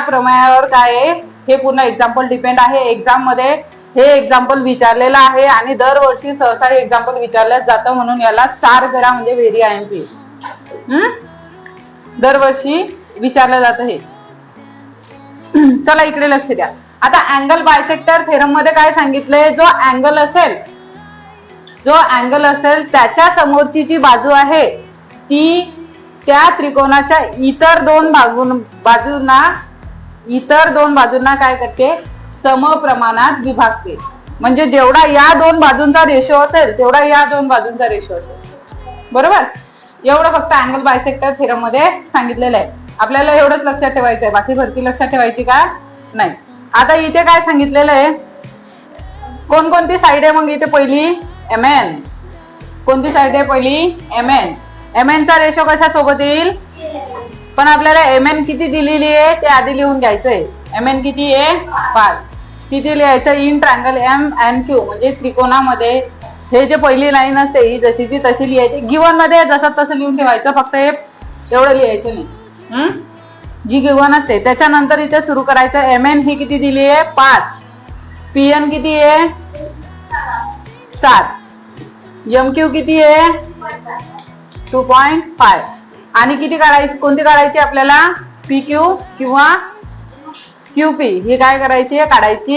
प्रमेयावर काय आहे, हे पूर्ण एक्झाम्पल डिपेंड आहे. एक्झाम मध्ये हे एक्झाम्पल विचारलेलं आहे आणि दरवर्षी सहसा हे एक्झाम्पल विचारलं जातं, म्हणून याला सार करा म्हणजे व्हेरी IMP. दरवर्षी विचारलं जातं हे. चला इकडे लक्ष द्या. आता अँगल बायसेक्टर थेरम मध्ये काय सांगितलंय, जो अँगल असेल त्याच्या समोरची जी बाजू आहे ती त्या त्रिकोणाच्या इतर दोन बाजूंना काय करते, समप्रमाणात विभागते. म्हणजे जेवढा या दोन बाजूंचा रेशो असेल तेवढा या दोन बाजूंचा रेशो असेल. बरोबर, एवढं फक्त अँगल बायसेक्टर थेरम मध्ये सांगितलेलं आहे. आपल्याला एवढंच लक्षात ठेवायचं आहे, बाकी भरती लक्षात ठेवायची का नाही. आता इथे काय सांगितलेलं आहे, कोणकोणती साईड आहे मग इथे, पहिली MN. कोणती साईड आहे पहिली, MN. MN चा रेशो कशा सोबत येईल, पण आपल्याला MN किती दिलेली आहे ते आधी लिहून घ्यायचंय. MN किती आहे 5. किती लिहायचं, इन ट्रायंगल MNQ म्हणजे त्रिकोणामध्ये हे जे पहिली लाईन असते ही जशी ती तशी लिहायची. गिवन मध्ये जसं तसं लिहून ठेवायचं, फक्त हे एवढं लिहायचं नाही. जी गिवन असते त्याच्यानंतर इथे सुरू करायचं. MN ही किती दिली आहे 5. PN किती आहे 7. MQ किती आहे 2.5. आणि किती काढायची, कोणती काढायची आपल्याला, PQ किंवा QP ही काय करायची आहे, काढायची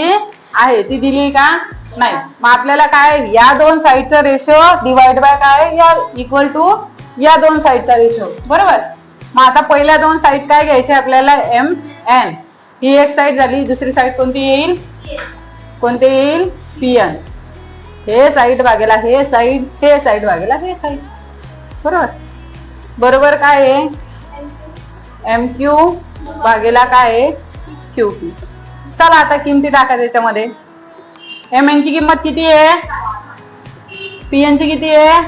आहे. ती दिली का नाही. मग आपल्याला काय, या दोन साईडचा रेशो डिवाइड बाय काय, या इक्वल टू या दोन साईडचा रेशो. बरोबर. मग आता पहिल्या दोन साईड काय घ्यायचे आपल्याला, MN ही एक साईड झाली. दुसरी साईड कोणती येईल, कोणती येईल, PN. हे साईड भागेला हे साईड, हे साईड भागेला हे साईड. बरोबर. बरोबर काय आहे, MQ भागेला काय आहे, QP. चला आता किमती टाका त्याच्यामध्ये. MN ची किंमत किती आहे, PN ची किती आहे,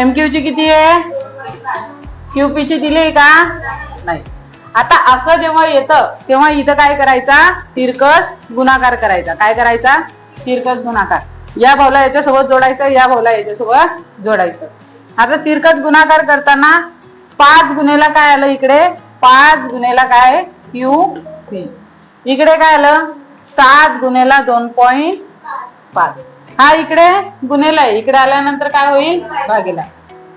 MQ ची किती आहे, QP ची दिली का नाही. आता असं जेव्हा येतं तेव्हा इथं काय करायचा, तिरकस गुणाकार करायचा. काय करायचा, तिरकस गुणाकार. या भाऊला याच्यासोबत जोडायचं, या भाऊला याच्यासोबत जोडायचं. आता तिरकस गुणाकार करताना 5 गुणेला काय आलं इकडे, 5 गुणेला काय QP. इकडे काय आलं 7 गुणेला 2.5. हा इकडे गुणेला आहे, इकडे आल्यानंतर काय होईल भागेला.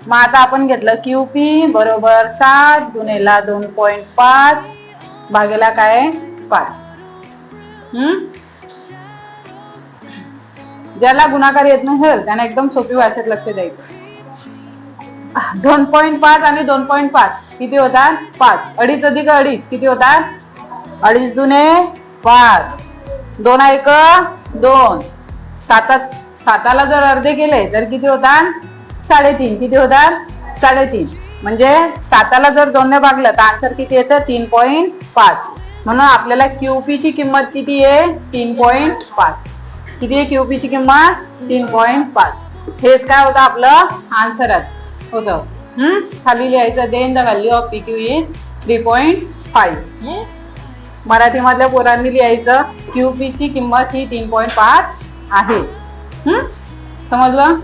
मग आता आपण घेतलं QP बरोबर 7 गुणेला 2.5 भागेला काय 5. ज्याला गुणाकार येत नसेल त्याने एकदम सोपी भाषेत लक्ष द्यायचं. 2.5 आणि 2.5 किती होतात 5. 2.5 अधिक 2.5 किती होतात 2.5 दुने 5. 2 1 2. 7ला जर अर्धे केले तर किती होतात 3.5. किती होतात 3.5. म्हणजे 7ला जर 2 ने भागलं तर आन्सर किती येतं 3.5. म्हणून आपल्याला QP ची किंमत किती आहे 3.5. किती आहे QP ची किंमत 3.5. हेच काय होतं आपलं आन्सर होतं. खाली लिहायचं then the value of PQ is 3.5. Marathi मधल्या पोरांनी लिहायचं QP ची किंमत ही 3.5 आहे. समजलं.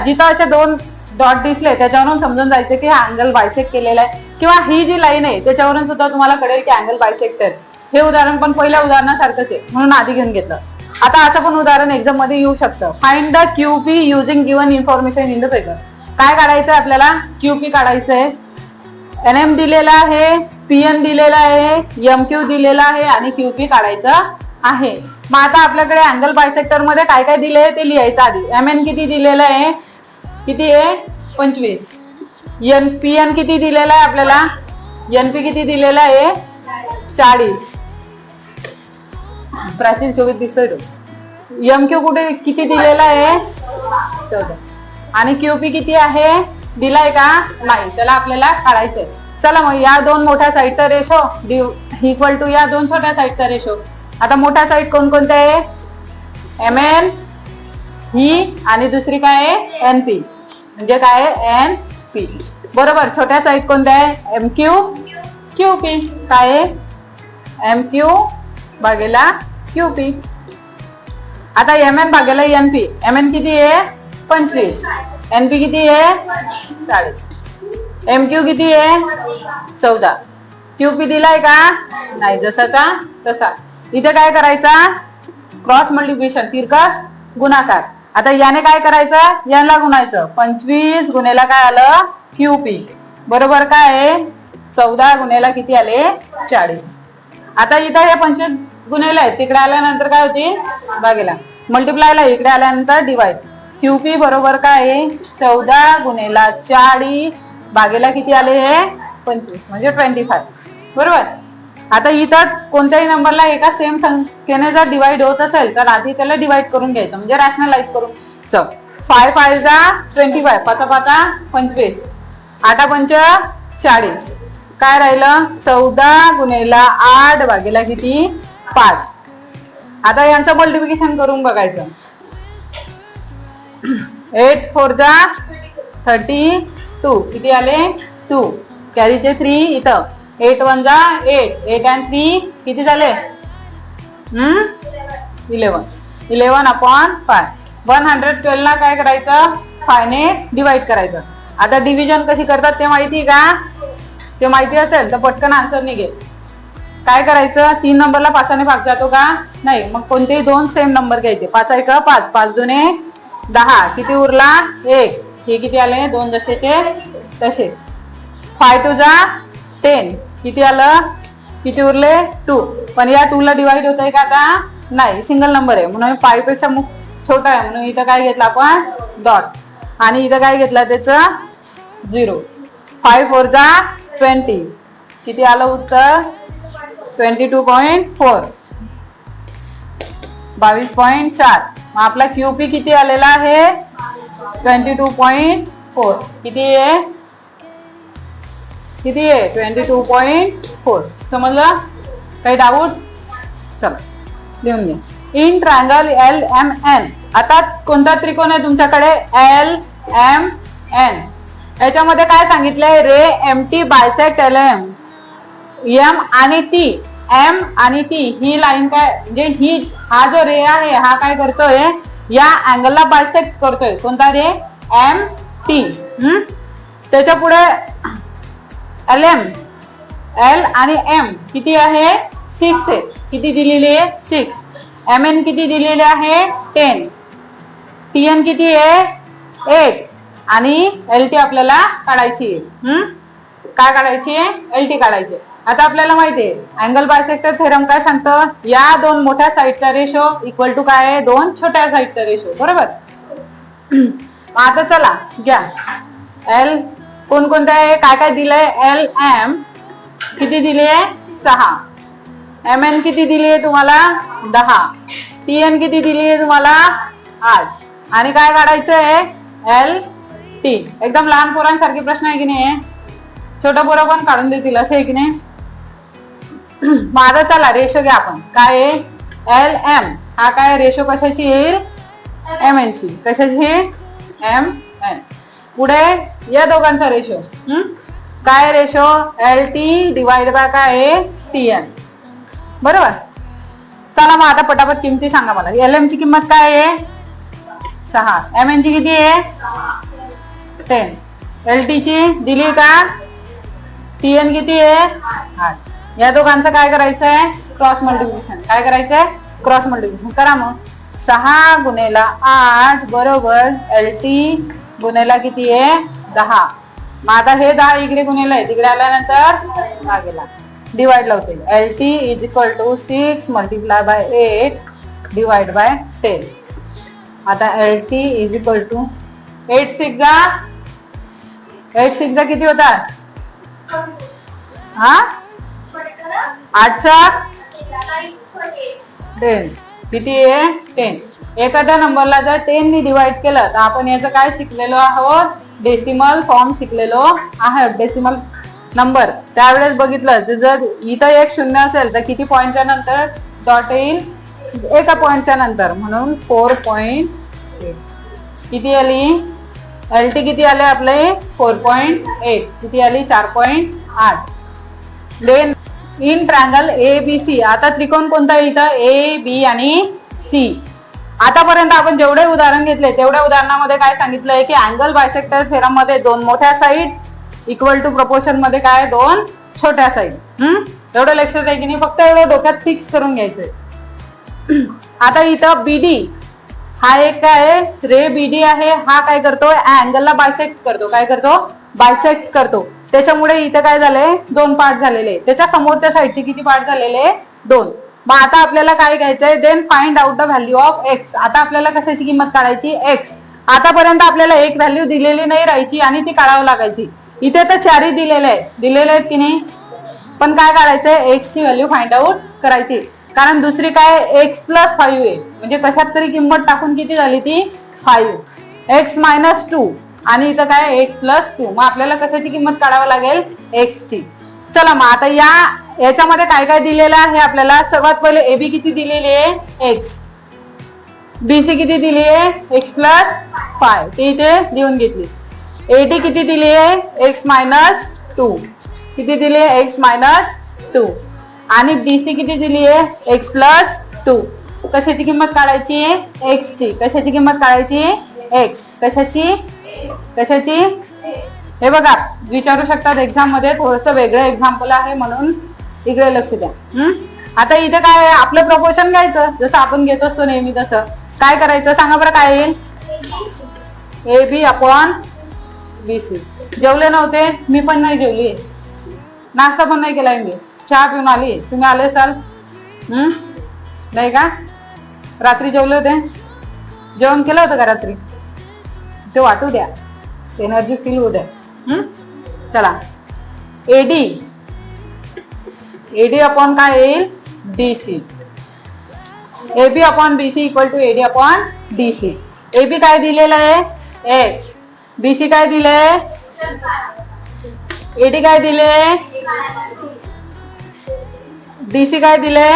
जिथं असे 2 डॉट दिसले त्याच्यावरून समजून जायचं की हा अँगल बायसेक्ट केलेला आहे, किंवा ही जी लाईन आहे त्याच्यावरून सुद्धा तुम्हाला कळेल की अँगल बायसेक्टर. हे उदाहरण पण पहिल्या उदाहरणासारखंच आहे म्हणून आधी घेऊन घेतलं. आता असं पण उदाहरण एक्झाम मध्ये येऊ शकतं. Find the QP using given information in the figure. काय काढायचं आपल्याला QP काढायचंय. NM दिलेला आहे, PN दिलेला आहे, MQ दिलेला आहे आणि QP काढायचं आहे. मग आता आपल्याकडे अँगल बायसेक्टर मध्ये काय काय दिले ते लिहायचं आधी. MN किती दिलेलं आहे, किती आहे 25. PN किती दिलेला आहे आपल्याला, NP किती दिलेला आहे 40. प्राचीन 24 दिसतोय तो. MQ कुठे किती दिलेला आहे 14. आणि QP किती आहे दिलाय का नाही, त्याला आपल्याला काढायचंय. चला मग या 2 मोठ्या साईडचा रेशो इक्वल टू या 2 छोट्या साईडचा रेशो. आता मोठ्या साईड कोणकोणत्या आहे MN ही आणि दुसरी काय आहे NP म्हणजे काय आहे NP. बरोबर. छोट्या साईड कोणत्या आहे MQ QP. काय आहे MQ भागेला QP. आता MN भागेला NP. MN किती आहे 25. NP किती आहे 40. MQ किती आहे 14. क्यूपी दिलाय का नाही, जसाचा तसा. इथे काय करायचा क्रॉस मल्टिप्लिकेशन, तिरकस गुणाकार. आता याने काय करायचं याला गुणायचं. 25 गुणेला काय आलं क्यूपी बरोबर काय 14 गुणेला किती आले 40. आता इथं हे 25 गुणेला आहे, तिकडे आल्यानंतर काय होती भागेला, मल्टिप्लायला इकडे आल्यानंतर डिवाइड. क्यूपी बरोबर काय 14 गुणेला 40 भागेला किती आले हे 25 म्हणजे 25 बरोबर. आता इथं कोणत्याही नंबरला एका सेम संख्येने जर डिवाइड होत असेल तर आधी त्याला डिवाइड करून घ्यायचं म्हणजे रॅशनलाइज करून. 5 5 जा 25, 5 5 25, 8 5 40, काय राहिलं 14 गुणेला 8 भागेला किती 5. आता यांचं मल्टिप्लिकेशन करून बघायचं. 8 4 जा 32 किती आले 2, कॅरीचे 3 इथं 8 1 जा 8, 8 and 3 किती झाले 11, 11 upon 5. 112 ला काय करायचं 5 ने डिवाइड करायचं. आता डिव्हिजन कशी करतात ते माहिती का, ते माहिती असेल तर पटकन आन्सर निघेल. काय करायचं 3 नंबरला 5 ने भाग जातो का नाही, मग कोणतेही दोन सेम नंबर घ्यायचे. 5 1 5, 5 2 10 किती उरला 1, हे किती आले 2 जसेचे तसे. 5 2 जा 10 किती आलं किती उरले 2, पण या 2 ला डिवाइड होत आहे का आता नाही, सिंगल नंबर आहे म्हणून 5 पेक्षा छोटा आहे म्हणून इथं काय घेतलं आपण डॉट, आणि इथं काय घेतलं त्याचं 0. 5 4 जा 20 किती आलं उत्तर 22.4, 22.4. मग आपला क्यूपी किती आलेला आहे 22.4. किती आहे 22.4. समजलं काही डाऊट चल लिहून घे. इन ट्रायंगल LMN, आता कोणता त्रिकोण आहे तुमच्याकडे LMN, याच्यामध्ये काय सांगितलंय रे MT बायसेक्ट LM. M आणि T, M आणि T ही लाईन काय म्हणजे ही हा जो रे आहे हा काय करतोय या अँगलला बायसेक्ट करतोय. कोणता रे MT. त्याच्या पुढे LM, L आणि M किती आहे 6 आहे, किती दिलेली आहे 6. MN किती दिलेले आहे 10, TN किती आहे 8, आणि LT आपल्याला काढायची आहे. काय काढायची आहे LT काढायची. आता आपल्याला माहिती आहे अँगल बायसेक्टर थेरम काय सांगतं, या दोन मोठ्या साईडचा रेशो इक्वल टू काय आहे दोन छोट्या साईडचा रेशो बरोबर. आता चला घ्या L कोणकोणत्या आहे काय काय दिलंय. LM किती दिली आहे 6, MN किती दिली आहे तुम्हाला 10, TN किती दिली आहे तुम्हाला 8, आणि काय काढायचं आहे LT. एकदम लहान पोरांसारखे प्रश्न आहे की नाही, छोटा पोरा पण काढून देतील असे आहे की नाही. माझा चला रेशो घ्या आपण काय आहे LM हा काय रेशो कशाची येईल MN ची, कशाची MN. पुढे या दोघांचा रेशो काय रेशो LT डिवाइड बाय काय आहे TN बरोबर. चला मग आता पटापट किमती सांगा मला. LM ची किंमत काय आहे 6, MN ची किती आहे 10, LT ची दिली का, TN किती आहे 8. या दोघांचं काय करायचं आहे क्रॉस मल्टिप्लिकेशन. काय करायचं आहे क्रॉस मल्टिप्लिकेशन करा. मग 6 गुणेला 8 बरोबर LT गुणेला किती आहे 10. मग आता हे 10 इकडे गुणेला आहे, तिकडे आल्यानंतर भागेला डिवाइड लावते. LT is equal to 6 multiply by 8 divide by 10. आता LT इज इक्वल टू 8 6 जा किती होतात 8 10 किती आहे 10. एखाद्या नंबरला जर 10 ने डिवाइड केलं तर आपण याचं काय शिकलेलो आहोत डेसिमल फॉर्म शिकलेलो आहे. डेसिमल नंबर त्यावेळेस बघितलं जर इथं एक शून्य असेल तर किती पॉइंटच्या नंतर डॉट येईल एका पॉइंटच्या नंतर, म्हणून 4.8. किती आली LT किती आले आपले 4.8, किती आली 4.8. देन इन ट्रायंगल ABC, आता त्रिकोण कोणता इथं AB आणि C. आतापर्यंत आपण जेवढे उदाहरण घेतले तेवढ्या उदाहरणामध्ये काय सांगितलंय की अँगल बायसेक्टर थेरम मध्ये दोन मोठ्या साईड इक्वल टू प्रोपोर्शन मध्ये काय दोन छोट्या साईड. एवढं लक्षात आहे की नाही, फक्त एवढं डोक्यात फिक्स करून घ्यायचंय. आता इथं बीडी हा एक काय रे बीडी आहे, हा काय करतो अँगलला बायसेक्ट करतो. काय करतो? बायसेक्ट करतो. त्याच्यामुळे इथं काय झालंय, दोन पार्ट झालेले. त्याच्या समोरच्या साईडचे किती पार्ट झालेले? दोन. मग आता आपल्याला काय घ्यायचंय, then find out the value of x. आता आपल्याला कशाची किंमत काढायची? एक्स. आतापर्यंत आपल्याला एक व्हॅल्यू दिलेली नाही राहायची आणि ती काढावं लागायची. इथे तर चारही दिलेले आहेत की नाही, पण काय काढायचंय, एक्स ची व्हॅल्यू फाइंड आउट करायची. कारण दुसरी काय एक्स प्लस 5 आहे, म्हणजे कशात तरी किंमत टाकून किती झाली ती 5, एक्स मायनस 2 आणि इथं काय एक्स प्लस 2. मग आपल्याला कशाची किंमत काढावं लागेल? एक्स ची. चला मग आता याच्यामध्ये काय काय दिलेलं आहे आपल्याला. सर्वात पहिले एबी किती दिलेली आहे? एक्स. बीसी किती दिली आहे? एक्स प्लस 5, ती इथे लिहून घेतली. एडी किती दिली आहे? X minus 2. किती दिली आहे? X minus 2. आणि बीसी किती दिली आहे? X plus 2. कशाची किंमत काढायची? एक्स ची. कशाची किंमत काढायची? एक्स. कशाची? हे बघा, विचारू शकतात एक्झाम मध्ये, थोडस वेगळं एक्झाम्पल आहे म्हणून इकडे लक्ष द्या. आता इथे काय आहे, आपलं प्रपोर्शन घ्यायचं जसं आपण घेत असतो नेहमी तसं. काय करायचं सांगा बरं, काय येईल? A B upon B C. जेवले नव्हते? मी पण नाही जेवली, नाश्ता पण नाही केलाय मी, चहा पिऊन आली. तुम्ही आले असाल? नाही का? रात्री जेवले होते? जेवण केलं होतं का रात्री? ते वाटू द्या, एनर्जी फील होऊ द्या. चला, एडी अपॉन काय येईल? DC. AB upon BC equal to AD upon DC. AB काय दिलेलं आहे? एक्स. बीसी काय दिलंय? एडी काय दिले? डीसी काय दिले?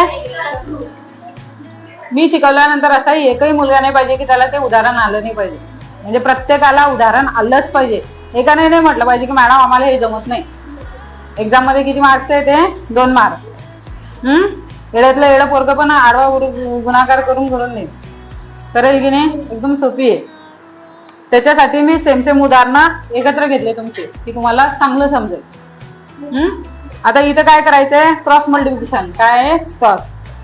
मी शिकवल्यानंतर असाही एकही मुलगा नाही पाहिजे की त्याला ते उदाहरण आलं नाही पाहिजे. म्हणजे प्रत्येकाला उदाहरण आलंच पाहिजे. एकाने नाही म्हटलं पाहिजे की मॅडम आम्हाला हे जमत नाही. एक्झाम मध्ये किती मार्क्स आहे ते? 2 मार्क. येड्यातलं येडं पोरगं पण आडवा गुणाकार करून नाही करेल की नाही? एकदम सोपी आहे. त्याच्यासाठी मी सेम उदाहरणं एकत्र घेतले तुमचे की तुम्हाला चांगलं समजेल. आता इथं काय करायचंय? Cross multiplication. काय?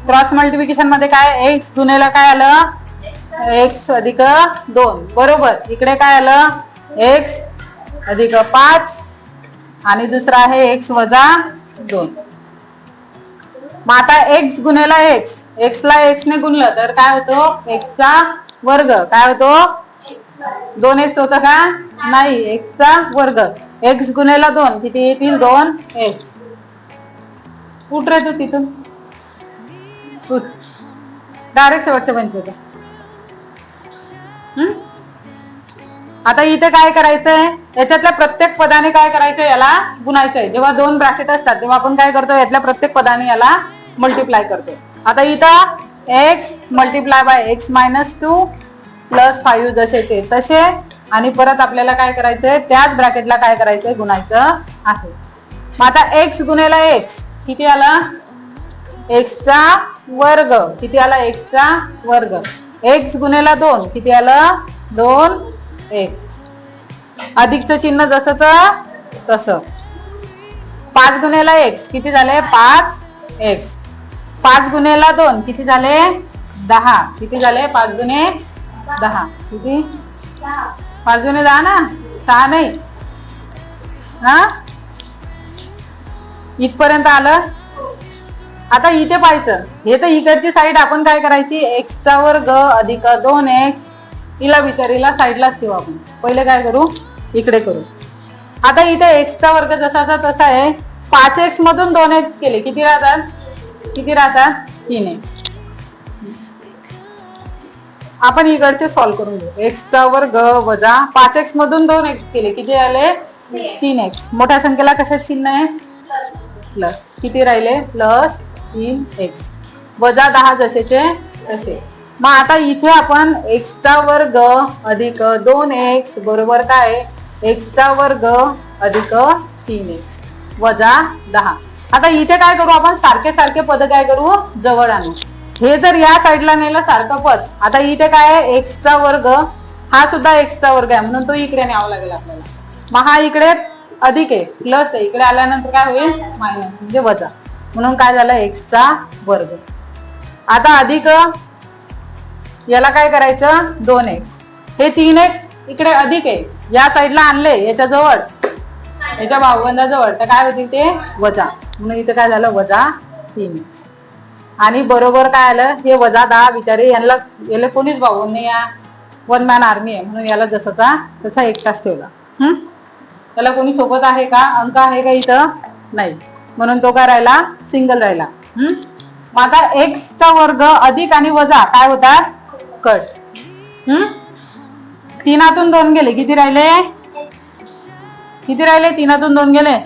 क्रॉस मल्टिप्लिकेशन मध्ये काय? एक्स गुणेला काय आलं? एक्स अधिक 2 बरोबर. इकडे काय आलं? एक्स अधिक 5 आणि दुसरा आहे एक्स वजा 2. मग आता एक्स गुणेला एक्स, एक्सला एक्स ने गुणलं तर काय होतो? एक्सचा वर्ग. काय होतो? 2x होतं का? नाही, एक्सचा वर्ग. एक्स गुणेला 2 किती येतील? 2x. उठ रे तू तिथून, उठ. डायरेक्ट शेवटच्या बेंचवर. आता इथे काय करायचंय? याच्यातल्या प्रत्येक पदाने काय करायचंय? याला गुणायचंय. जेव्हा 2 ब्रॅकेट असतात तेव्हा आपण काय करतो? यातल्या प्रत्येक पदाने याला मल्टिप्लाय करतो. आता इथं x multiply by x minus 2 plus 5 जसेचे तसे. आणि परत आपल्याला काय करायचंय? त्याच ब्रॅकेटला काय करायचंय? गुणायचं आहे. मग आता एक्स गुणेला एक्स किती आला? एक्सचा वर्ग. किती आला? एक्सचा वर्ग. एक्स गुणेला 2 किती आलं? 2x. अधिकचं चिन्ह जसंच तसं. 5 गुणेला एक्स किती झाले? 5x. 5 गुणेला 2 किती झाले? 10. किती झाले? 5 गुणे 10 किती? 5 गुणे 10 ना, 6 नाही. इथपर्यंत आलं. आता इथे पाहायचं, हे तर इकडची साईड आपण काय करायची? एक्सचा वर्ग अधिक 2x. हिला विचारीला साईडलाच ठेवू आपण. पहिले काय करू? इकडे करू. आता इथे एक्सचा वर्ग जसाचा तसा आहे. 5x मधून 2x केले किती राहतात? 3x. आपण इकडचे सॉल्व्ह करून घेऊ. एक्सचा वर्ग वजा 5x मधून 2x केले किती आले? 3x. मोठ्या संख्येला कशात चिन्ह आहे? प्लस. किती राहिले? प्लस 3x वजा 10 जसेचे तसे. मग आता इथे आपण एक्सचा वर्ग अधिक 2x बरोबर काय? एक्सचा वर्ग अधिक 3x वजा 10. आता इथे काय करू आपण? सारखे पद काय करू? जवळ आणू. हे जर या साईडला नेलं सारखं पद. आता इथे काय आहे? एक्सचा वर्ग. हा सुद्धा एक्सचा वर्ग आहे म्हणून तो इकडे न्यावा लागेल आपल्याला. मग हा इकडे अधिक आहे, प्लस आहे, इकडे आल्यानंतर काय होईल मायनस म्हणजे वजा, म्हणून काय झालं एक्सचा वर्ग. आता अधिक याला काय करायचं 2x, हे 3x इकडे अधिक आहे या साईडला आणले याच्या जवळ याच्या भाऊबंदाजवळ, तर काय होतील ते वजा, म्हणून इथे काय झालं वजा 3x. आणि बरोबर काय आलं हे वजा 10 बिचारे याला कोणीच भाऊ नाही, या वन मॅन आर्मी आहे म्हणून याला जसाचा तसा एकटाच ठेवला. त्याला कोणी सोबत आहे का, अंक आहे का इथं नाही, म्हणून तो काय राहिला सिंगल राहिला. मग आता x चा वर्ग अधिक आणि वजा काय होतात कट. 3 2 गेले, किती राहिले 3 2 गेले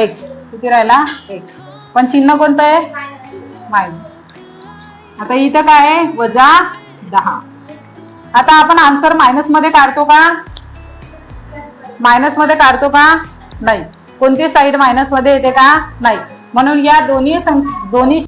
x, किती राहिला x, पण चिन्ह कोणतं आहे मायनस. आता इथं काय आहे वजा 10. आता आपण आन्सर मायनस मध्ये काढतो का, मायनस मध्ये काढतो का नाही, कोणती साईड मायनस मध्ये येते का नाही, म्हणून या दोन्ही